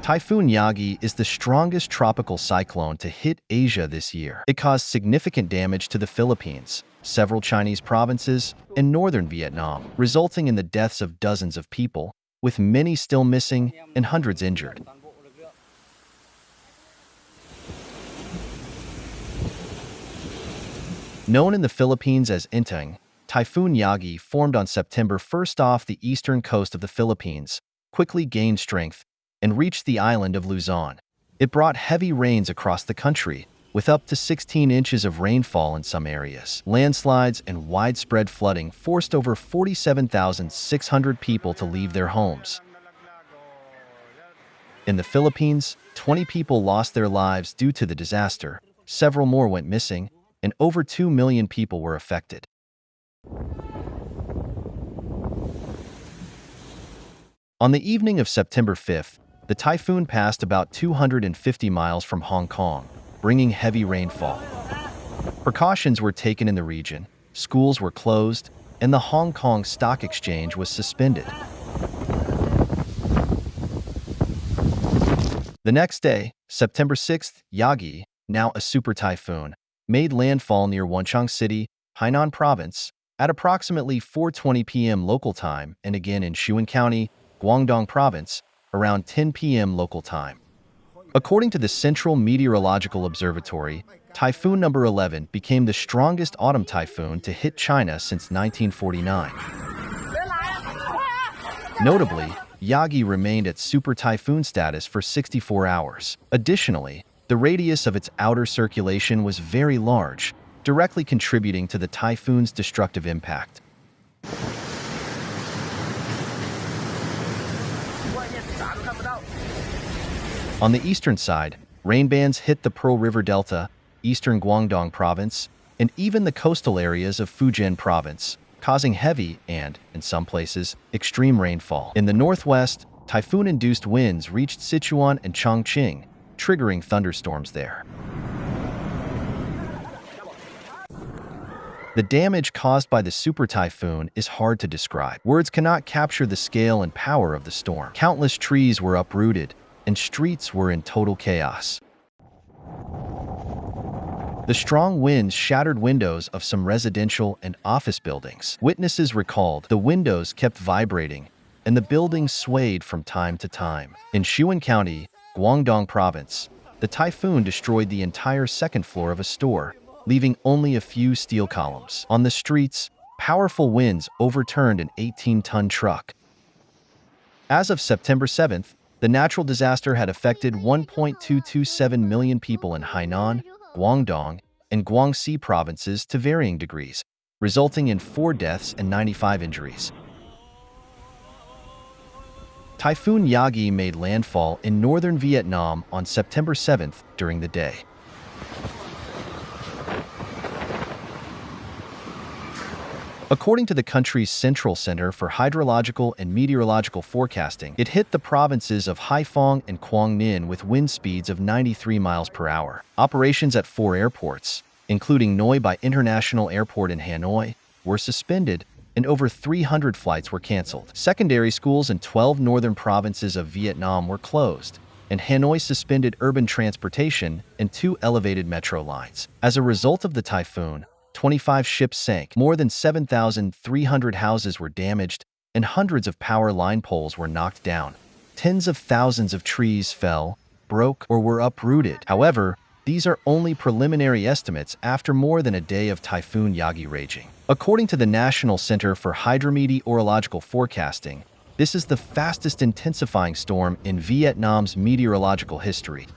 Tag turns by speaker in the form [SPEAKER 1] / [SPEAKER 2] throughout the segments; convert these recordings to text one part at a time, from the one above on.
[SPEAKER 1] Typhoon Yagi is the strongest tropical cyclone to hit Asia this year. It caused significant damage to the Philippines, several Chinese provinces, and northern Vietnam, resulting in the deaths of dozens of people, with many still missing and hundreds injured. Known in the Philippines as Inteng, Typhoon Yagi formed on September 1st off the eastern coast of the Philippines, quickly gained strength, and reached the island of Luzon. It brought heavy rains across the country, with up to 16 inches of rainfall in some areas. Landslides and widespread flooding forced over 47,600 people to leave their homes. In the Philippines, 20 people lost their lives due to the disaster, several more went missing, and over 2 million people were affected. On the evening of September 5th, the typhoon passed about 250 miles from Hong Kong, bringing heavy rainfall. Precautions were taken in the region, schools were closed, and the Hong Kong Stock Exchange was suspended. The next day, September 6th, Yagi, now a super typhoon, made landfall near Wenchang City, Hainan Province, at approximately 4:20 p.m. local time and again in Sichuan County, Guangdong Province, around 10 p.m. local time. According to the Central Meteorological Observatory, Typhoon number 11 became the strongest autumn typhoon to hit China since 1949. Notably, Yagi remained at super typhoon status for 64 hours. Additionally, the radius of its outer circulation was very large, directly contributing to the typhoon's destructive impact. On the eastern side, rain bands hit the Pearl River Delta, eastern Guangdong Province, and even the coastal areas of Fujian Province, causing heavy and, in some places, extreme rainfall. In the northwest, typhoon-induced winds reached Sichuan and Chongqing, triggering thunderstorms there. The damage caused by the super typhoon is hard to describe. Words cannot capture the scale and power of the storm. Countless trees were uprooted, and streets were in total chaos. The strong winds shattered windows of some residential and office buildings. Witnesses recalled the windows kept vibrating, and the buildings swayed from time to time. In Sichuan County, Guangdong Province, the typhoon destroyed the entire second floor of a store, leaving only a few steel columns. On the streets, powerful winds overturned an 18-ton truck. As of September 7th, the natural disaster had affected 1.227 million people in Hainan, Guangdong, and Guangxi provinces to varying degrees, resulting in 4 deaths and 95 injuries. Typhoon Yagi made landfall in northern Vietnam on September 7th during the day. According to the country's Central Center for Hydrological and Meteorological Forecasting, it hit the provinces of Haiphong and Quang Ninh with wind speeds of 93 miles per hour. Operations at 4 airports, including Noi Bai International Airport in Hanoi, were suspended, and over 300 flights were canceled. Secondary schools in 12 northern provinces of Vietnam were closed, and Hanoi suspended urban transportation and 2 elevated metro lines. As a result of the typhoon, 25 ships sank, more than 7,300 houses were damaged, and hundreds of power line poles were knocked down. Tens of thousands of trees fell, broke, or were uprooted. However, these are only preliminary estimates after more than a day of Typhoon Yagi raging. According to the National Center for Hydrometeorological Forecasting, this is the fastest intensifying storm in Vietnam's meteorological history.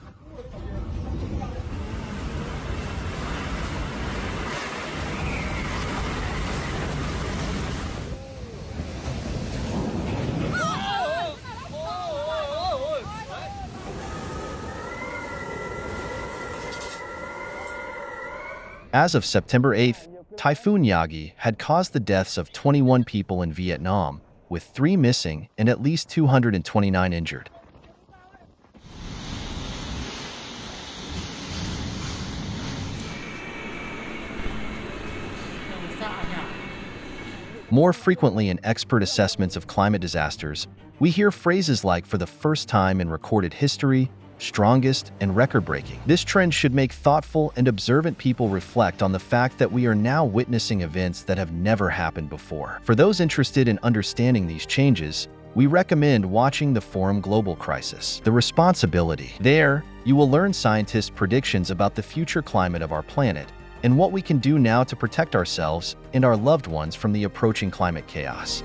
[SPEAKER 1] As of September 8th, Typhoon Yagi had caused the deaths of 21 people in Vietnam, with 3 missing and at least 229 injured. More frequently in expert assessments of climate disasters, we hear phrases like "for the first time in recorded history," "strongest," and "record-breaking." This trend should make thoughtful and observant people reflect on the fact that we are now witnessing events that have never happened before. For those interested in understanding these changes, we recommend watching the Forum Global Crisis: The Responsibility. There, you will learn scientists' predictions about the future climate of our planet and what we can do now to protect ourselves and our loved ones from the approaching climate chaos.